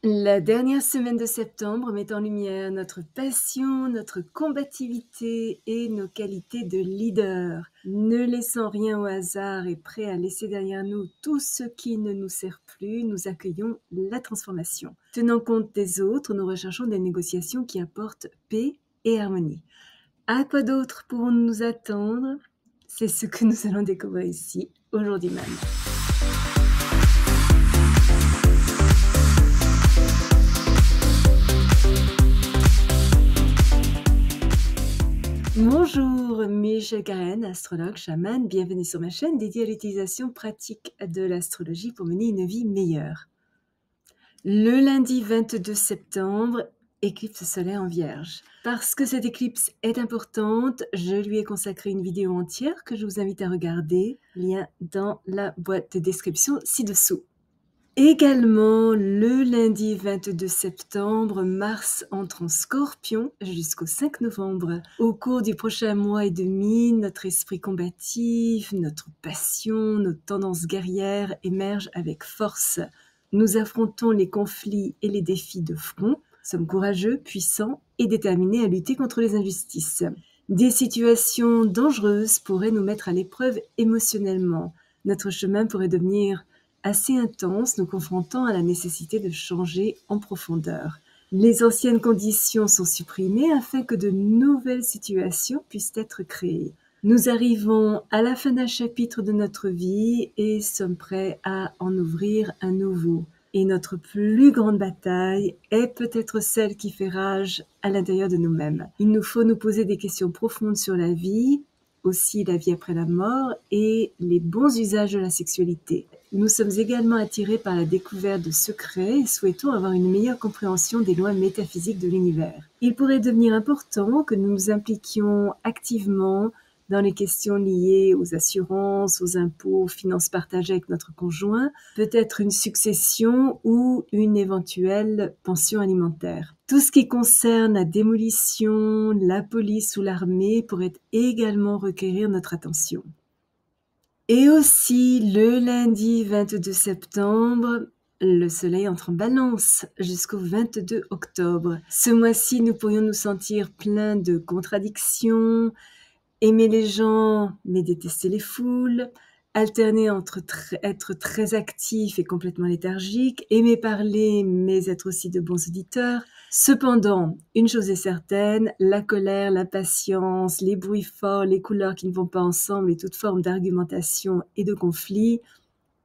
La dernière semaine de septembre met en lumière notre passion, notre combativité et nos qualités de leader. Ne laissant rien au hasard et prêts à laisser derrière nous tout ce qui ne nous sert plus, nous accueillons la transformation. Tenant compte des autres, nous recherchons des négociations qui apportent paix et harmonie. À quoi d'autre pourrons-nous nous attendre? C'est ce que nous allons découvrir ici, aujourd'hui même. Bonjour, Michel Karen, astrologue, chamane, bienvenue sur ma chaîne dédiée à l'utilisation pratique de l'astrologie pour mener une vie meilleure. Le lundi 22 septembre, éclipse solaire en Vierge. Parce que cette éclipse est importante, je lui ai consacré une vidéo entière que je vous invite à regarder, lien dans la boîte de description ci-dessous. Également, le lundi 22 septembre, Mars entre en Scorpion jusqu'au 5 novembre. Au cours du prochain mois et demi, notre esprit combatif, notre passion, nos tendances guerrières émergent avec force. Nous affrontons les conflits et les défis de front, sommes courageux, puissants et déterminés à lutter contre les injustices. Des situations dangereuses pourraient nous mettre à l'épreuve émotionnellement. Notre chemin pourrait devenir assez intense, nous confrontant à la nécessité de changer en profondeur. Les anciennes conditions sont supprimées afin que de nouvelles situations puissent être créées. Nous arrivons à la fin d'un chapitre de notre vie et sommes prêts à en ouvrir un nouveau. Et notre plus grande bataille est peut-être celle qui fait rage à l'intérieur de nous-mêmes. Il nous faut nous poser des questions profondes sur la vie, aussi la vie après la mort et les bons usages de la sexualité. Nous sommes également attirés par la découverte de secrets et souhaitons avoir une meilleure compréhension des lois métaphysiques de l'univers. Il pourrait devenir important que nous nous impliquions activement dans les questions liées aux assurances, aux impôts, aux finances partagées avec notre conjoint, peut-être une succession ou une éventuelle pension alimentaire. Tout ce qui concerne la démolition, la police ou l'armée pourrait également requérir notre attention. Et aussi, le lundi 22 septembre, le soleil entre en balance jusqu'au 22 octobre. Ce mois-ci, nous pourrions nous sentir pleins de contradictions, aimer les gens mais détester les foules, alterner entre être très actif et complètement léthargique, aimer parler mais être aussi de bons auditeurs. Cependant, une chose est certaine, la colère, l'impatience, les bruits forts, les couleurs qui ne vont pas ensemble et toute forme d'argumentation et de conflit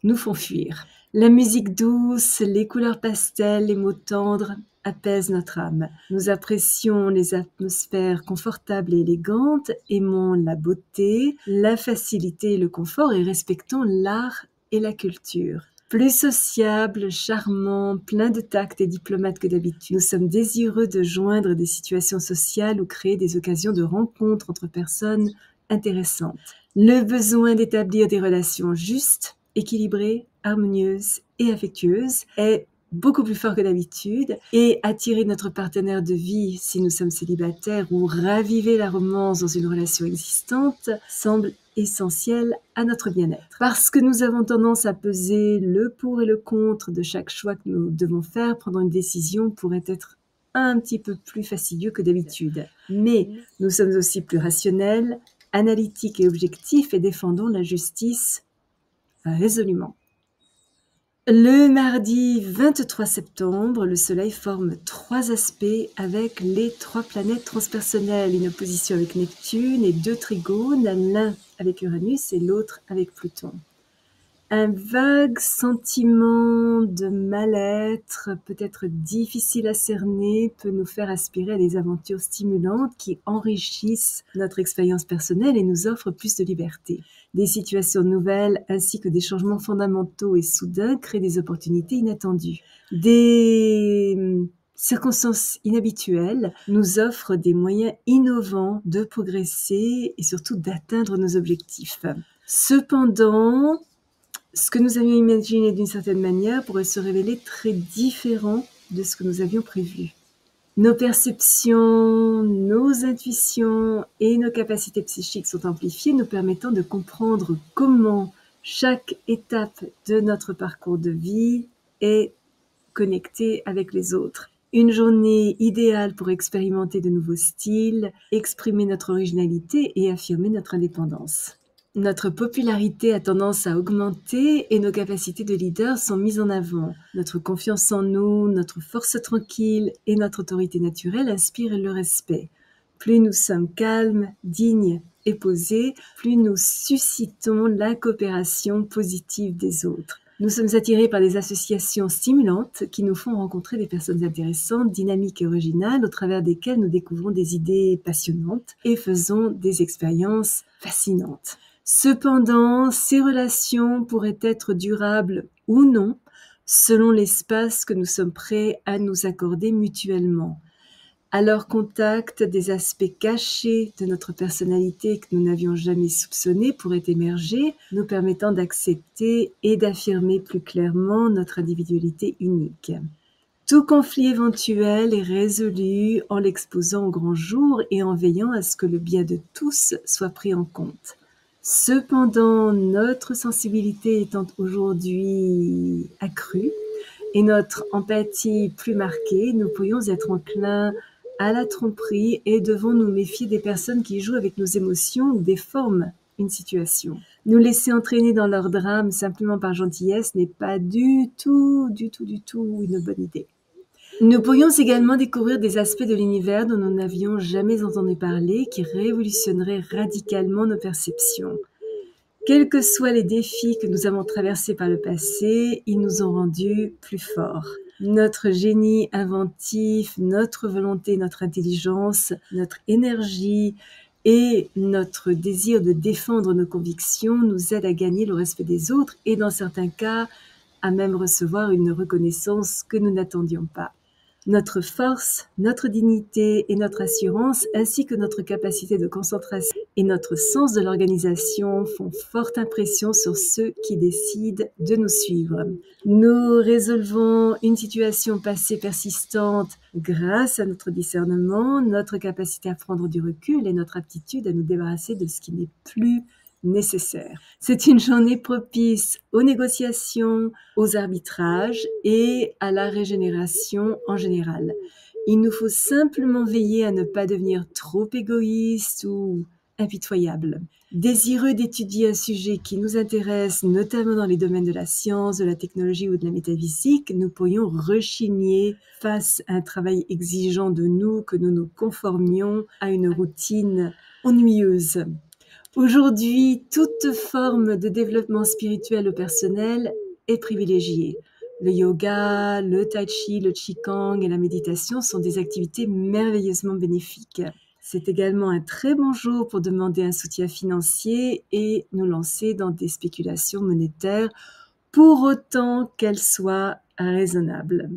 nous font fuir. La musique douce, les couleurs pastel, les mots tendres apaisent notre âme. Nous apprécions les atmosphères confortables et élégantes, aimons la beauté, la facilité et le confort et respectons l'art et la culture. Plus sociable, charmant, plein de tact et diplomate que d'habitude, nous sommes désireux de joindre des situations sociales ou créer des occasions de rencontres entre personnes intéressantes. Le besoin d'établir des relations justes, équilibrées, harmonieuses et affectueuses est beaucoup plus fort que d'habitude et attirer notre partenaire de vie si nous sommes célibataires ou raviver la romance dans une relation existante semble essentiel à notre bien-être. Parce que nous avons tendance à peser le pour et le contre de chaque choix que nous devons faire, prendre une décision pourrait être un petit peu plus fastidieux que d'habitude. Mais nous sommes aussi plus rationnels, analytiques et objectifs et défendons la justice résolument. Le mardi 23 septembre, le Soleil forme 3 aspects avec les 3 planètes transpersonnelles, une opposition avec Neptune et 2 trigones, l'un avec Uranus et l'autre avec Pluton. Un vague sentiment de mal-être, peut-être difficile à cerner, peut nous faire aspirer à des aventures stimulantes qui enrichissent notre expérience personnelle et nous offrent plus de liberté. Des situations nouvelles ainsi que des changements fondamentaux et soudains créent des opportunités inattendues. Des circonstances inhabituelles nous offrent des moyens innovants de progresser et surtout d'atteindre nos objectifs. Cependant, ce que nous avions imaginé d'une certaine manière pourrait se révéler très différent de ce que nous avions prévu. Nos perceptions, nos intuitions et nos capacités psychiques sont amplifiées, nous permettant de comprendre comment chaque étape de notre parcours de vie est connecter avec les autres. Une journée idéale pour expérimenter de nouveaux styles, exprimer notre originalité et affirmer notre indépendance. Notre popularité a tendance à augmenter et nos capacités de leader sont mises en avant. Notre confiance en nous, notre force tranquille et notre autorité naturelle inspirent le respect. Plus nous sommes calmes, dignes et posés, plus nous suscitons la coopération positive des autres. Nous sommes attirés par des associations stimulantes qui nous font rencontrer des personnes intéressantes, dynamiques et originales au travers desquelles nous découvrons des idées passionnantes et faisons des expériences fascinantes. Cependant, ces relations pourraient être durables ou non selon l'espace que nous sommes prêts à nous accorder mutuellement. À leur contact, des aspects cachés de notre personnalité que nous n'avions jamais soupçonnés pourraient émerger, nous permettant d'accepter et d'affirmer plus clairement notre individualité unique. Tout conflit éventuel est résolu en l'exposant au grand jour et en veillant à ce que le bien de tous soit pris en compte. Cependant, notre sensibilité étant aujourd'hui accrue et notre empathie plus marquée, nous pourrions être enclins à la tromperie et devons nous méfier des personnes qui jouent avec nos émotions ou déforment une situation. Nous laisser entraîner dans leur drame simplement par gentillesse n'est pas du tout une bonne idée. Nous pourrions également découvrir des aspects de l'univers dont nous n'avions jamais entendu parler qui révolutionneraient radicalement nos perceptions. Quels que soient les défis que nous avons traversés par le passé, ils nous ont rendus plus forts. Notre génie inventif, notre volonté, notre intelligence, notre énergie et notre désir de défendre nos convictions nous aident à gagner le respect des autres et dans certains cas, à même recevoir une reconnaissance que nous n'attendions pas. Notre force, notre dignité et notre assurance, ainsi que notre capacité de concentration et notre sens de l'organisation font forte impression sur ceux qui décident de nous suivre. Nous résolvons une situation passée persistante grâce à notre discernement, notre capacité à prendre du recul et notre aptitude à nous débarrasser de ce qui n'est plus nécessaire. C'est une journée propice aux négociations, aux arbitrages et à la régénération en général. Il nous faut simplement veiller à ne pas devenir trop égoïste ou impitoyable. Désireux d'étudier un sujet qui nous intéresse, notamment dans les domaines de la science, de la technologie ou de la métaphysique, nous pourrions rechigner face à un travail exigeant de nous, que nous nous conformions à une routine ennuyeuse. Aujourd'hui, toute forme de développement spirituel ou personnel est privilégiée. Le yoga, le tai chi, le qigong et la méditation sont des activités merveilleusement bénéfiques. C'est également un très bon jour pour demander un soutien financier et nous lancer dans des spéculations monétaires pour autant qu'elles soient raisonnables.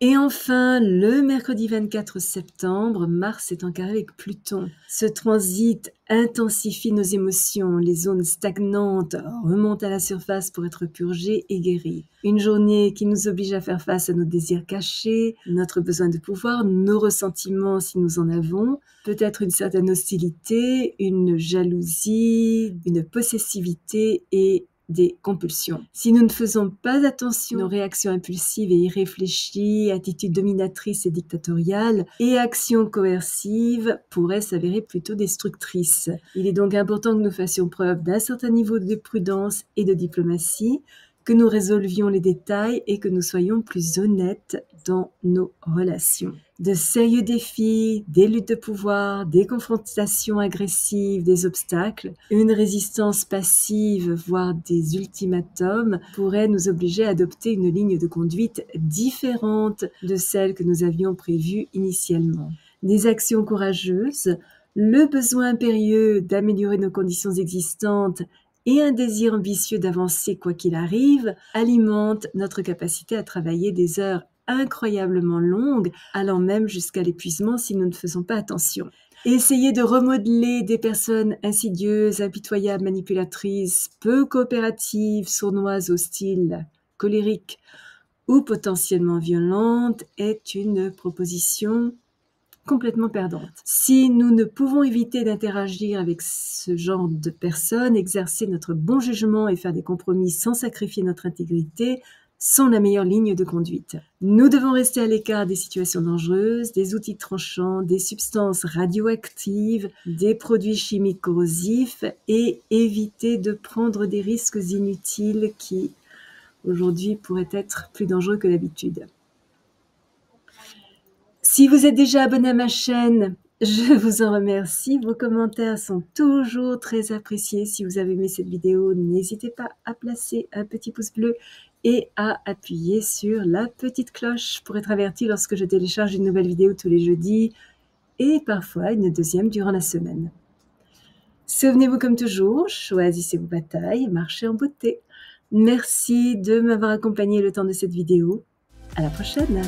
Et enfin, le mercredi 24 septembre, Mars est en carré avec Pluton. Ce transit intensifie nos émotions, les zones stagnantes remontent à la surface pour être purgées et guéries. Une journée qui nous oblige à faire face à nos désirs cachés, notre besoin de pouvoir, nos ressentiments si nous en avons, peut-être une certaine hostilité, une jalousie, une possessivité et des compulsions. Si nous ne faisons pas attention, nos réactions impulsives et irréfléchies, attitudes dominatrices et dictatoriales et actions coercives pourraient s'avérer plutôt destructrices. Il est donc important que nous fassions preuve d'un certain niveau de prudence et de diplomatie, que nous résolvions les détails et que nous soyons plus honnêtes dans nos relations. De sérieux défis, des luttes de pouvoir, des confrontations agressives, des obstacles, une résistance passive, voire des ultimatums pourraient nous obliger à adopter une ligne de conduite différente de celle que nous avions prévue initialement. Des actions courageuses, le besoin impérieux d'améliorer nos conditions existantes et un désir ambitieux d'avancer quoi qu'il arrive alimentent notre capacité à travailler des heures incroyablement longues, allant même jusqu'à l'épuisement si nous ne faisons pas attention. Essayer de remodeler des personnes insidieuses, impitoyables, manipulatrices, peu coopératives, sournoises, hostiles, colériques ou potentiellement violentes est une proposition complètement perdante. Si nous ne pouvons éviter d'interagir avec ce genre de personnes, exercer notre bon jugement et faire des compromis sans sacrifier notre intégrité, sont la meilleure ligne de conduite. Nous devons rester à l'écart des situations dangereuses, des outils tranchants, des substances radioactives, des produits chimiques corrosifs et éviter de prendre des risques inutiles qui, aujourd'hui, pourraient être plus dangereux que d'habitude. Si vous êtes déjà abonné à ma chaîne, je vous en remercie. Vos commentaires sont toujours très appréciés. Si vous avez aimé cette vidéo, n'hésitez pas à placer un petit pouce bleu et à appuyer sur la petite cloche pour être averti lorsque je télécharge une nouvelle vidéo tous les jeudis et parfois une deuxième durant la semaine. Souvenez-vous comme toujours, choisissez vos batailles, marchez en beauté. Merci de m'avoir accompagné le temps de cette vidéo. À la prochaine!